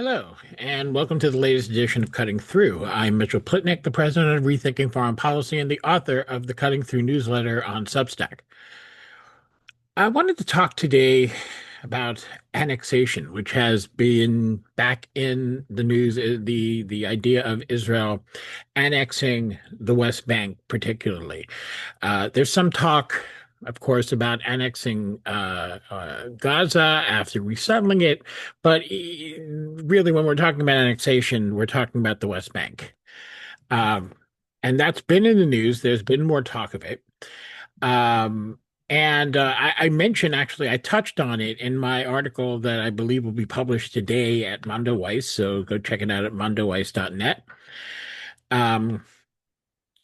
Hello, and welcome to the latest edition of Cutting Through. I'm Mitchell Plitnick, the president of Rethinking Foreign Policy and the author of the Cutting Through newsletter on Substack. I wanted to talk today about annexation, which has been back in the news, the idea of Israel annexing the West Bank, particularly. There's some talk, of course, about annexing Gaza after resettling it, but really, when we're talking about annexation, we're talking about the West Bank. Um, and that's been in the news. There's been more talk of it. Um, and I mentioned, actually, I touched on it in my article that I believe will be published today at Mondo Weiss. So go check it out at mondoweiss.net. Um,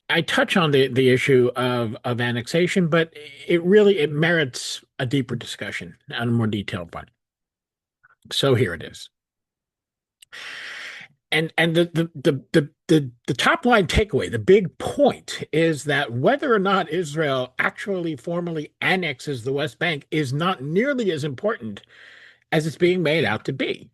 I touch on the issue of annexation, but it merits a deeper discussion and a more detailed one. So here it is. And the top line takeaway, the big point is that whether or not Israel actually formally annexes the West Bank is not nearly as important as it's being made out to be.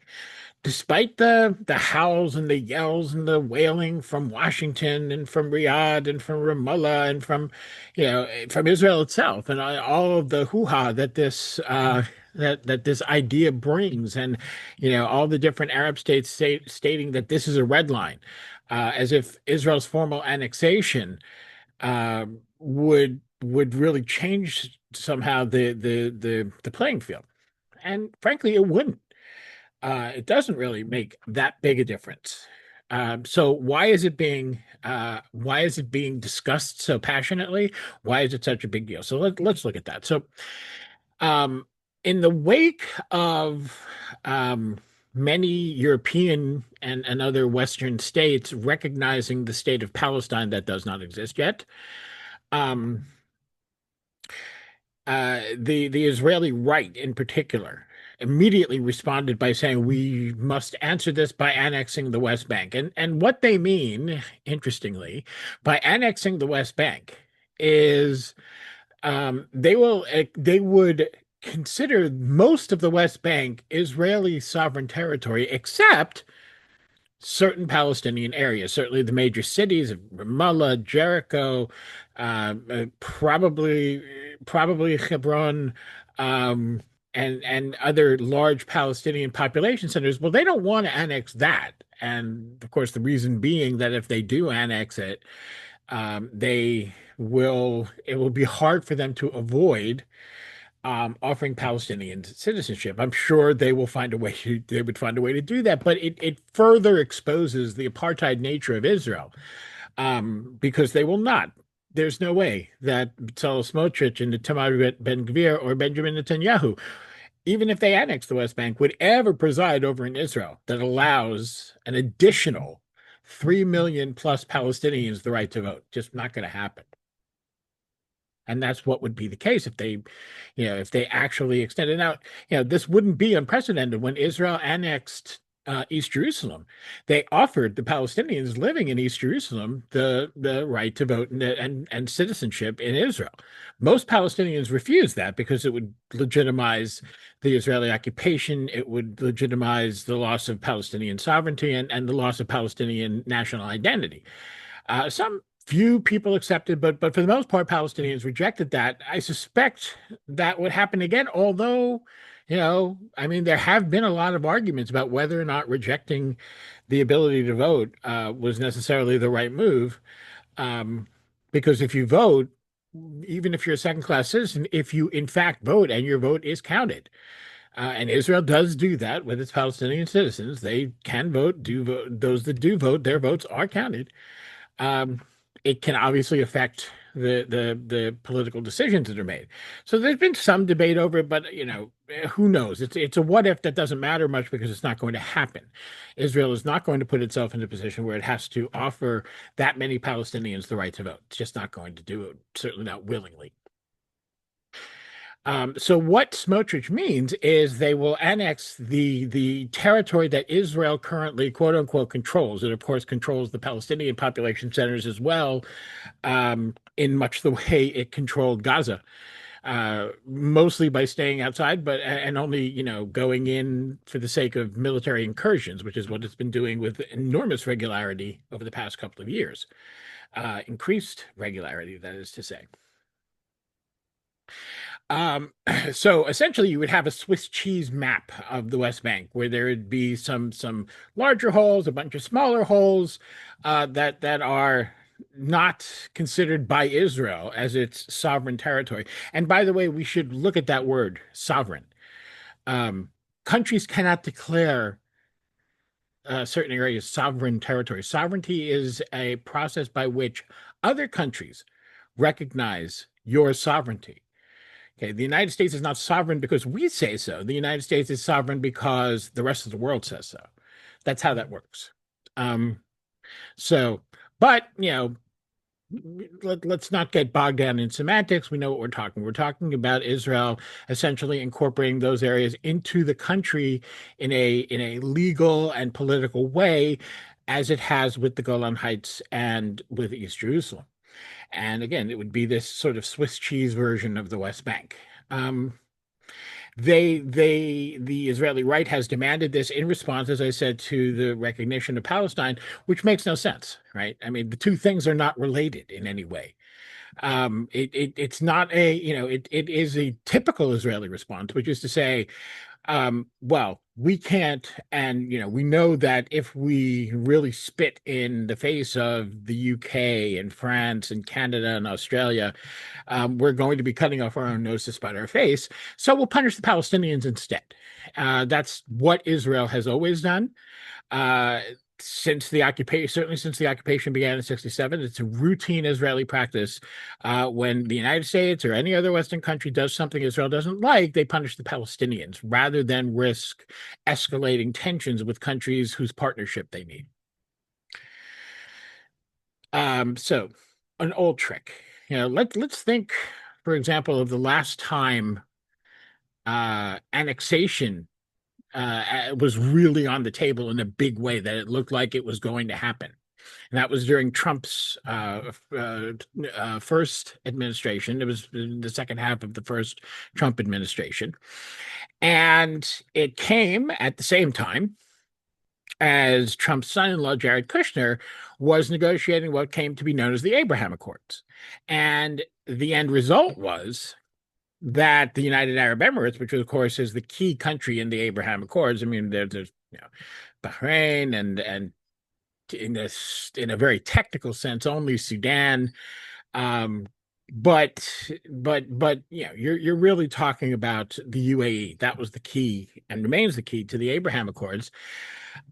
Despite the howls and the yells and the wailing from Washington and from Riyadh and from Ramallah and from Israel itself and all of the hoo-ha that this idea brings, and all the different Arab states stating that this is a red line, as if Israel's formal annexation would really change somehow the playing field, and frankly, it wouldn't. It doesn't really make that big a difference. So why is it being discussed so passionately? Why is it such a big deal? So let's look at that. So um, in the wake of many European and other Western states recognizing the state of Palestine that does not exist yet, um, the Israeli right in particular immediately responded by saying we must answer this by annexing the West Bank. And what they mean, interestingly, by annexing the West Bank is they would consider most of the West Bank Israeli sovereign territory, except certain Palestinian areas, certainly the major cities of Ramallah, Jericho, probably Hebron, um, and other large Palestinian population centers. Well, they don't want to annex that, and of course, the reason being that if they do annex it, it will be hard for them to avoid offering Palestinians citizenship. I'm sure they would find a way to do that, but it further exposes the apartheid nature of Israel, because they will not. There's no way that Bezalel Smotrich and Itamar Ben-Gvir or Benjamin Netanyahu, even if they annex the West Bank, would ever preside over an Israel that allows an additional 3 million plus Palestinians the right to vote. Just not going to happen. And that's what would be the case if they actually extended. Now, this wouldn't be unprecedented. When Israel annexed East Jerusalem, they offered the Palestinians living in East Jerusalem the right to vote and citizenship in Israel. Most Palestinians refused that because it would legitimize the Israeli occupation. It would legitimize the loss of Palestinian sovereignty and the loss of Palestinian national identity. Some few people accepted, but for the most part, Palestinians rejected that. I suspect that would happen again, although, I mean, there have been a lot of arguments about whether or not rejecting the ability to vote was necessarily the right move. Um, because if you vote, even if you're a second-class citizen, if you in fact vote and your vote is counted, and Israel does do that with its Palestinian citizens, they can vote, do vote. Those that do vote, their votes are counted. Um, it can obviously affect the political decisions that are made. So there's been some debate over it, but who knows? It's a what if that doesn't matter much because it's not going to happen. Israel is not going to put itself in a position where it has to offer that many Palestinians the right to vote. It's just not going to do it, certainly not willingly. So what Smotrich means is they will annex the territory that Israel currently, quote unquote, controls. It, of course, controls the Palestinian population centers as well, in much the way it controlled Gaza. mostly by staying outside, but and only, going in for the sake of military incursions, which is what it's been doing with enormous regularity over the past couple of years. Increased regularity, that is to say. Um, so essentially, you would have a Swiss cheese map of the West Bank, where there would be some larger holes, a bunch of smaller holes that are not considered by Israel as its sovereign territory. And by the way, we should look at that word, sovereign. Um, Countries cannot declare certain areas sovereign territory. Sovereignty is a process by which other countries recognize your sovereignty. Okay, the United States is not sovereign because we say so. The United States is sovereign because the rest of the world says so. That's how that works. Um, so, but let's not get bogged down in semantics. We know what we're talking. We're talking about Israel essentially incorporating those areas into the country in a legal and political way, as it has with the Golan Heights and with East Jerusalem. And again, it would be this sort of Swiss cheese version of the West Bank. Um, the Israeli right has demanded this in response, as I said, to the recognition of Palestine, which makes no sense, right? I mean, the two things are not related in any way. It's not it is a typical Israeli response, which is to say, well, we can't, and we know that if we really spit in the face of the UK and France and Canada and Australia, we're going to be cutting off our own nose to spite our face. So we'll punish the Palestinians instead. That's what Israel has always done. Uh, since the occupation, certainly since the occupation began in 67, it's a routine Israeli practice. When the United States or any other Western country does something Israel doesn't like, they punish the Palestinians rather than risk escalating tensions with countries whose partnership they need. So an old trick. Let's think, for example, of the last time annexation was really on the table in a big way, that it looked like it was going to happen. And that was during Trump's first administration. It was in the second half of the first Trump administration. And it came at the same time as Trump's son-in-law, Jared Kushner, was negotiating what came to be known as the Abraham Accords. And the end result was that the United Arab Emirates, which of course is the key country in the Abraham Accords. I mean, there's Bahrain and in a very technical sense, only Sudan. Um, but you're really talking about the UAE. That was the key and remains the key to the Abraham Accords.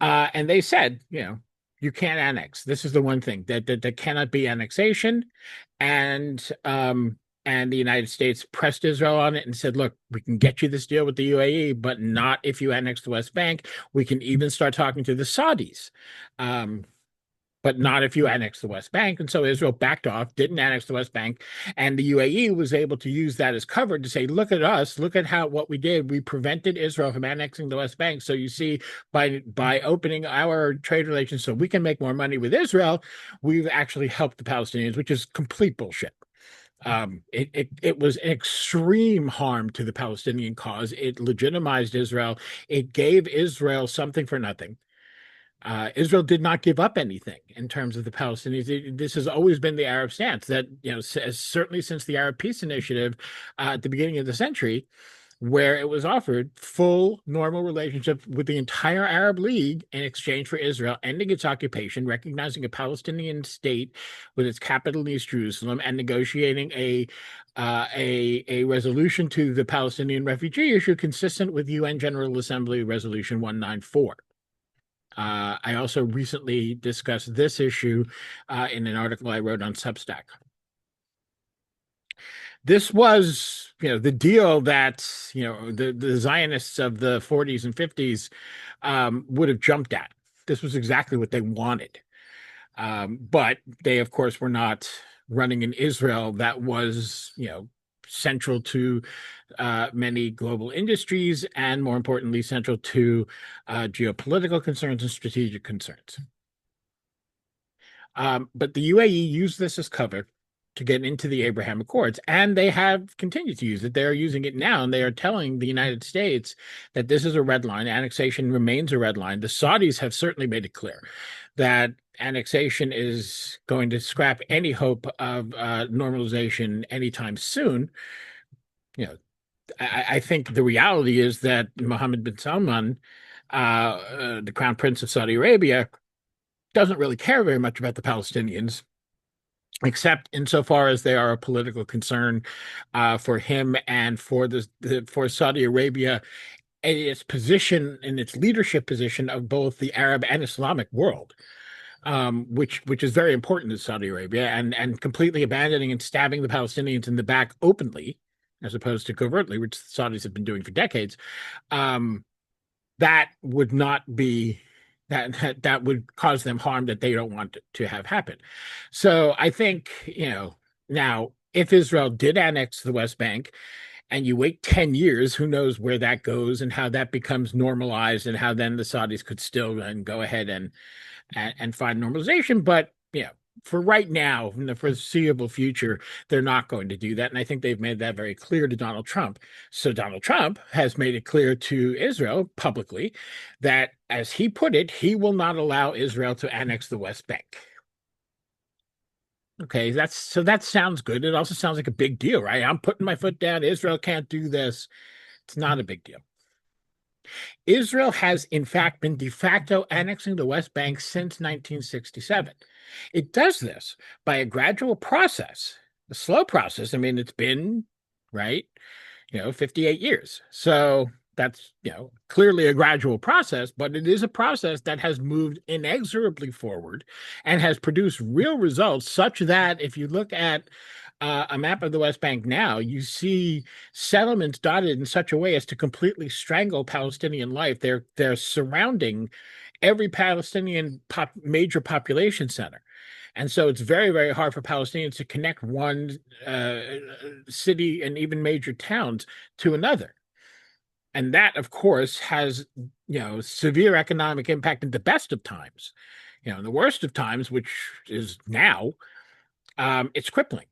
And they said, you can't annex. This is the one thing that cannot be annexation. And the United States pressed Israel on it and said, look, we can get you this deal with the UAE, but not if you annex the West Bank. We can even start talking to the Saudis, but not if you annex the West Bank. And so Israel backed off, didn't annex the West Bank. And the UAE was able to use that as cover to say, look at us, look at what we did. We prevented Israel from annexing the West Bank. So you see, by opening our trade relations so we can make more money with Israel, we've actually helped the Palestinians, which is complete bullshit. It was an extreme harm to the Palestinian cause. It legitimized Israel. It gave Israel something for nothing. Israel did not give up anything in terms of the Palestinians. This has always been the Arab stance that, certainly since the Arab Peace Initiative at the beginning of the century, where it was offered full normal relationship with the entire Arab League in exchange for Israel ending its occupation, recognizing a Palestinian state with its capital in East Jerusalem, and negotiating a resolution to the Palestinian refugee issue consistent with UN General Assembly Resolution 194. I also recently discussed this issue in an article I wrote on Substack. This was, the deal that, the Zionists of the 40s and 50s would have jumped at. This was exactly what they wanted. But they, of course, were not running an Israel that was, central to many global industries, and more importantly, central to geopolitical concerns and strategic concerns. But the UAE used this as cover to get into the Abraham Accords, and they have continued to use it. They are using it now, and they are telling the United States that this is a red line. Annexation remains a red line. The Saudis have certainly made it clear that annexation is going to scrap any hope of normalization anytime soon. You know, I think the reality is that Mohammed bin Salman, the Crown Prince of Saudi Arabia, doesn't really care very much about the Palestinians, except insofar as they are a political concern for him and for for Saudi Arabia in its position, in its leadership position of both the Arab and Islamic world. Which is very important to Saudi Arabia, and completely abandoning and stabbing the Palestinians in the back openly, as opposed to covertly, which the Saudis have been doing for decades. That would not be that would cause them harm that they don't want to have happen. So I think, now if Israel did annex the West Bank and you wait 10 years, who knows where that goes and how that becomes normalized and how then the Saudis could still then go ahead and find normalization. But for right now, in the foreseeable future, they're not going to do that. And I think they've made that very clear to Donald Trump. So Donald Trump has made it clear to Israel publicly that, as he put it, he will not allow Israel to annex the West Bank. Okay, that sounds good. It also sounds like a big deal, right? I'm putting my foot down. Israel can't do this. It's not a big deal. Israel has, in fact, been de facto annexing the West Bank since 1967. It does this by a gradual process, a slow process. I mean, it's been, right, 58 years. So that's, clearly a gradual process, but it is a process that has moved inexorably forward and has produced real results, such that if you look at a map of the West Bank now, you see settlements dotted in such a way as to completely strangle Palestinian life. They're surrounding every Palestinian major population center. And so it's very, very hard for Palestinians to connect one city and even major towns to another. And that, of course, has, severe economic impact in the best of times. In the worst of times, which is now, it's crippling.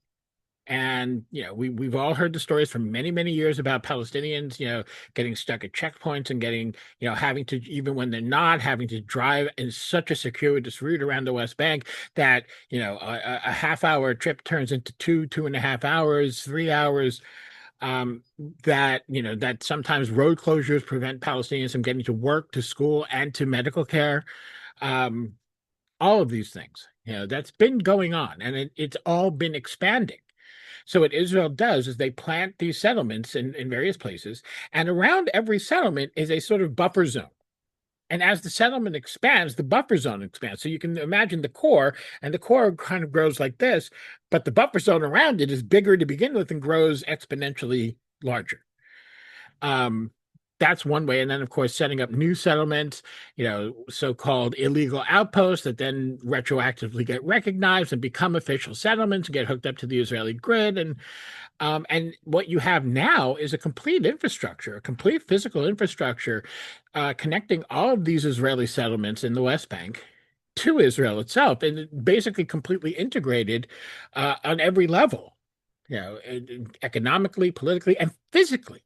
And we've all heard the stories for many, many years about Palestinians, getting stuck at checkpoints and getting, having to, even when they're not, having to drive in such a circuitous route around the West Bank that, a half-hour trip turns into 2.5 hours, 3 hours. That sometimes road closures prevent Palestinians from getting to work, to school, and to medical care. All of these things, that's been going on, and it's all been expanding. So what Israel does is they plant these settlements in various places, and around every settlement is a sort of buffer zone. And as the settlement expands, the buffer zone expands. So you can imagine the core, and the core kind of grows like this, but the buffer zone around it is bigger to begin with and grows exponentially larger. That's one way. And then, of course, setting up new settlements, so-called illegal outposts that then retroactively get recognized and become official settlements and get hooked up to the Israeli grid. And what you have now is a complete infrastructure, a complete physical infrastructure connecting all of these Israeli settlements in the West Bank to Israel itself, and basically completely integrated on every level, economically, politically, and physically.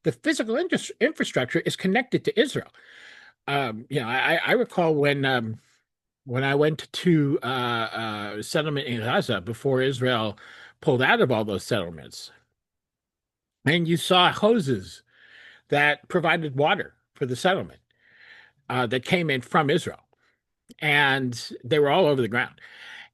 The physical infrastructure is connected to Israel. I recall when I went to a settlement in Gaza before Israel pulled out of all those settlements, and you saw hoses that provided water for the settlement that came in from Israel, and they were all over the ground.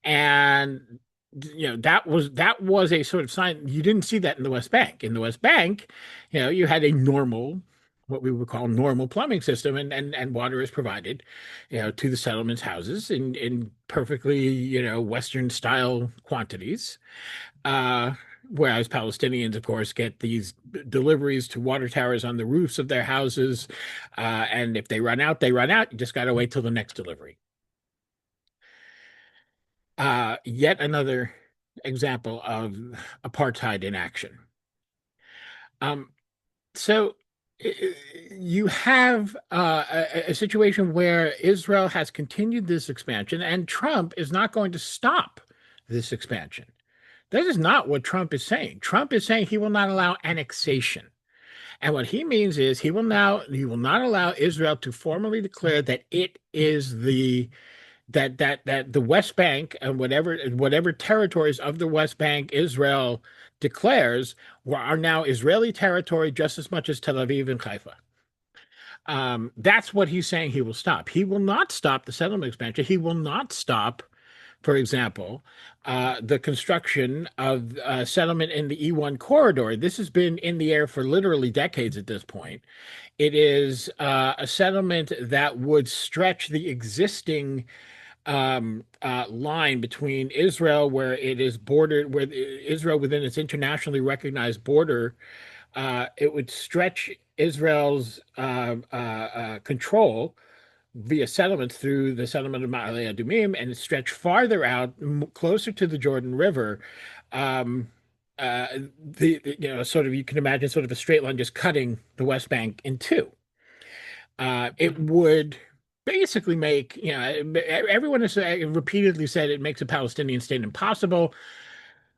And that was a sort of sign. You didn't see that in the West Bank. In the West Bank, you had a normal, what we would call normal plumbing system, and water is provided, to the settlements houses in perfectly, Western style quantities. Whereas Palestinians, of course, get these deliveries to water towers on the roofs of their houses. And if they run out, they run out. You just got to wait till the next delivery. Yet another example of apartheid in action. So you have a situation where Israel has continued this expansion, and Trump is not going to stop this expansion. That is not what Trump is saying. Trump is saying he will not allow annexation. And what he means is he will not allow Israel to formally declare that it is that the West Bank and whatever territories of the West Bank Israel declares are now Israeli territory just as much as Tel Aviv and Haifa. That's what he's saying he will stop. He will not stop the settlement expansion. He will not stop, for example, the construction of settlement in the E1 corridor. This has been in the air for literally decades at this point. It is a settlement that would stretch the existing line between Israel, where it is bordered, where Israel within its internationally recognized border, it would stretch Israel's control via settlements through the settlement of Ma'ale Adumim and stretch farther out, closer to the Jordan River. Um, sort of, you can imagine sort of a straight line just cutting the West Bank in two. It would basically make, everyone has repeatedly said it makes a Palestinian state impossible.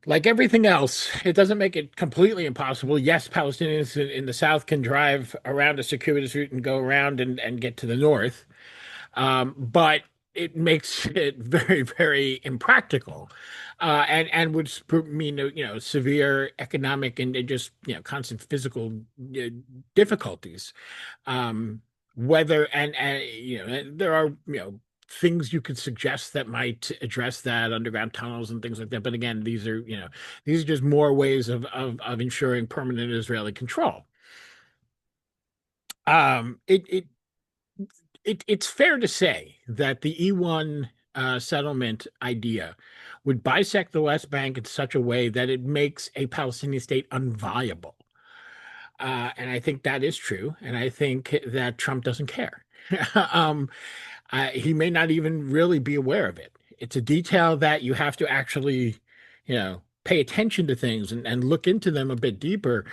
Like everything else, it doesn't make it completely impossible. Yes, Palestinians in the south can drive around a circuitous route and go around and get to the north. But it makes it very, very impractical, and would mean severe economic and just constant physical difficulties. Um, whether and there are things you could suggest that might address that, underground tunnels and things like that. But again, these are just more ways of ensuring permanent Israeli control. Um, it it it's fair to say that the E1 settlement idea would bisect the West Bank in such a way that it makes a Palestinian state unviable. And I think that is true. And I think that Trump doesn't care. um, he may not even really be aware of it. It's a detail that you have to actually, pay attention to things and look into them a bit deeper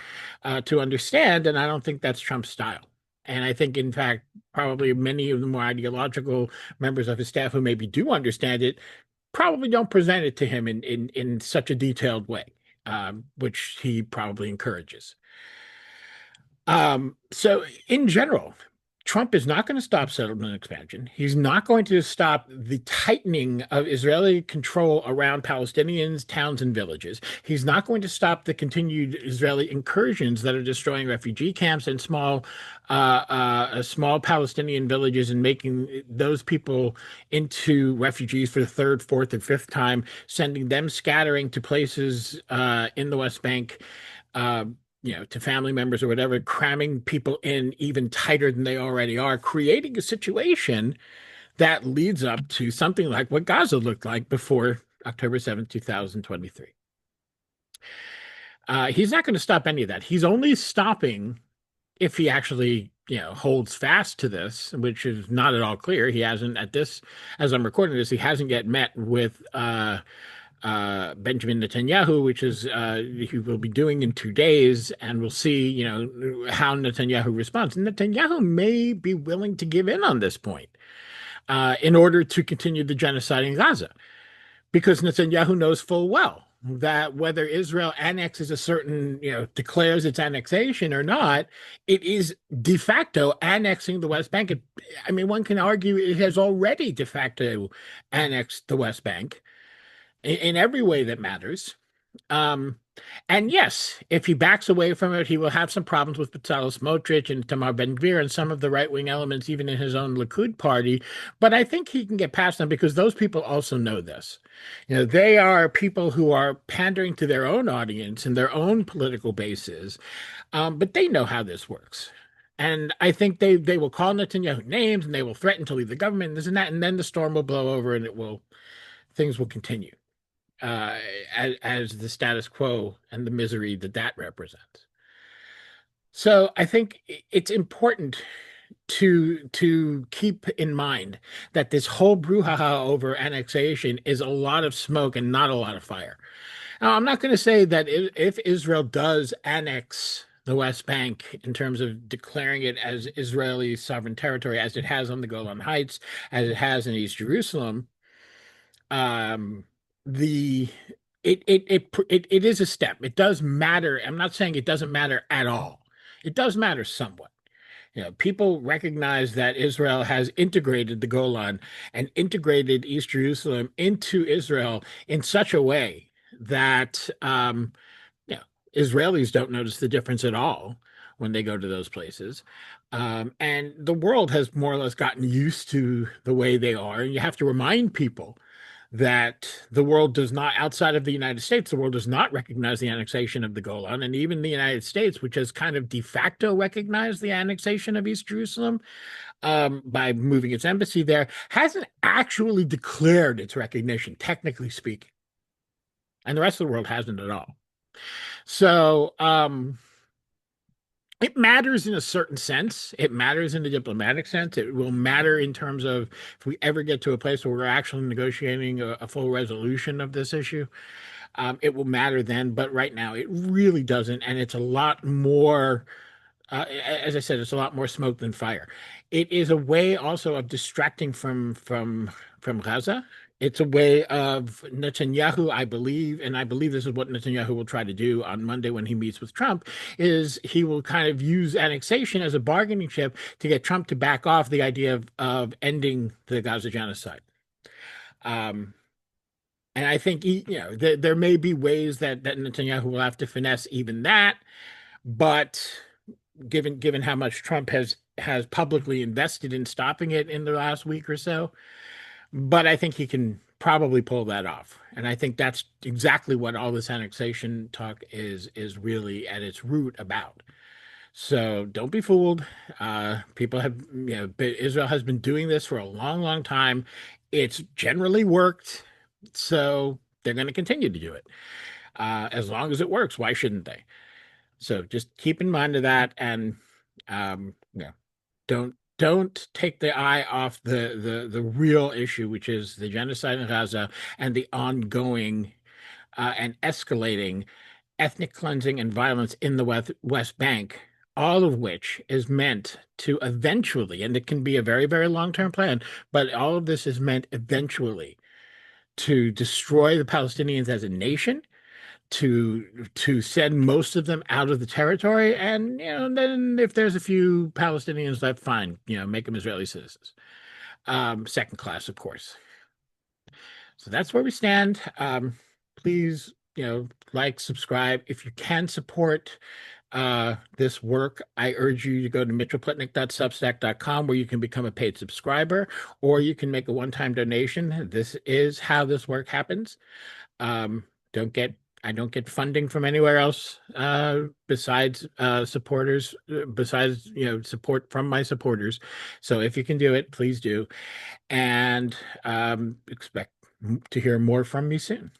to understand. And I don't think that's Trump's style. And I think, in fact, probably many of the more ideological members of his staff who maybe do understand it probably don't present it to him in such a detailed way, which he probably encourages. So in general, Trump is not going to stop settlement expansion. He's not going to stop the tightening of Israeli control around Palestinians, towns, and villages. He's not going to stop the continued Israeli incursions that are destroying refugee camps and small Palestinian villages and making those people into refugees for the third, fourth, and fifth time, sending them scattering to places in the West Bank. Uh, to family members or whatever, cramming people in even tighter than they already are, creating a situation that leads up to something like what Gaza looked like before October 7th, 2023. He's not going to stop any of that. He's only stopping if he actually, holds fast to this, which is not at all clear. He hasn't as I'm recording this, he hasn't yet met with Benjamin Netanyahu, which is he will be doing in 2 days, and we'll see, how Netanyahu responds. Netanyahu may be willing to give in on this point in order to continue the genocide in Gaza, because Netanyahu knows full well that whether Israel annexes a certain, declares its annexation or not, it is de facto annexing the West Bank. I mean, one can argue it has already de facto annexed the West Bank in every way that matters. Um, and yes, if he backs away from it, he will have some problems with Bezalel Smotrich and Tamar Ben-Gvir and some of the right-wing elements, even in his own Likud party. But I think he can get past them because those people also know this. They are people who are pandering to their own audience and their own political bases, but they know how this works. And I think they will call Netanyahu names and they will threaten to leave the government and this and that, and then the storm will blow over and things will continue as the status quo and the misery that represents. So I think it's important to keep in mind that this whole brouhaha over annexation is a lot of smoke and not a lot of fire. Now, I'm not going to say that if Israel does annex the West Bank in terms of declaring it as Israeli sovereign territory, as it has on the Golan Heights, as it has in East Jerusalem, um, the it is a step. It does matter. I'm not saying it doesn't matter at all. It does matter somewhat. People recognize that Israel has integrated the Golan and integrated East Jerusalem into Israel in such a way that you know, Israelis don't notice the difference at all when they go to those places. And the world has more or less gotten used to the way they are. And you have to remind people that the world does not, outside of the United States, the world does not recognize the annexation of the Golan. And even the United States, which has kind of de facto recognized the annexation of East Jerusalem by moving its embassy there, hasn't actually declared its recognition, technically speaking. And the rest of the world hasn't at all. So it matters in a certain sense. It matters in the diplomatic sense. It will matter in terms of if we ever get to a place where we're actually negotiating a full resolution of this issue. It will matter then, but right now it really doesn't, and it's a lot more. As I said, it's a lot more smoke than fire. It is a way also of distracting from Gaza. It's a way of Netanyahu, I believe, and I believe this is what Netanyahu will try to do on Monday when he meets with Trump, is he will kind of use annexation as a bargaining chip to get Trump to back off the idea of ending the Gaza genocide. Um, and I think there may be ways that Netanyahu will have to finesse even that, but given how much Trump has publicly invested in stopping it in the last week or so. But I think he can probably pull that off. And I think that's exactly what all this annexation talk is really at its root about. So don't be fooled. People have, Israel has been doing this for a long, long time. It's generally worked. So they're going to continue to do it. As long as it works, why shouldn't they? So just keep in mind of that, and yeah, don't take the eye off the real issue, which is the genocide in Gaza and the ongoing and escalating ethnic cleansing and violence in the West Bank, all of which is meant to eventually, and it can be a very, very long-term plan, but all of this is meant eventually to destroy the Palestinians as a nation, to send most of them out of the territory, and then if there's a few Palestinians left, fine, make them Israeli citizens, second class, of course. So that's where we stand. Please, like, subscribe. If you can support this work, I urge you to go to mitchellplitnick.substack.com, where you can become a paid subscriber, or you can make a one-time donation. This is how this work happens. Um, don't get I don't get funding from anywhere else besides supporters, besides support from my supporters. So if you can do it, please do, and expect to hear more from me soon.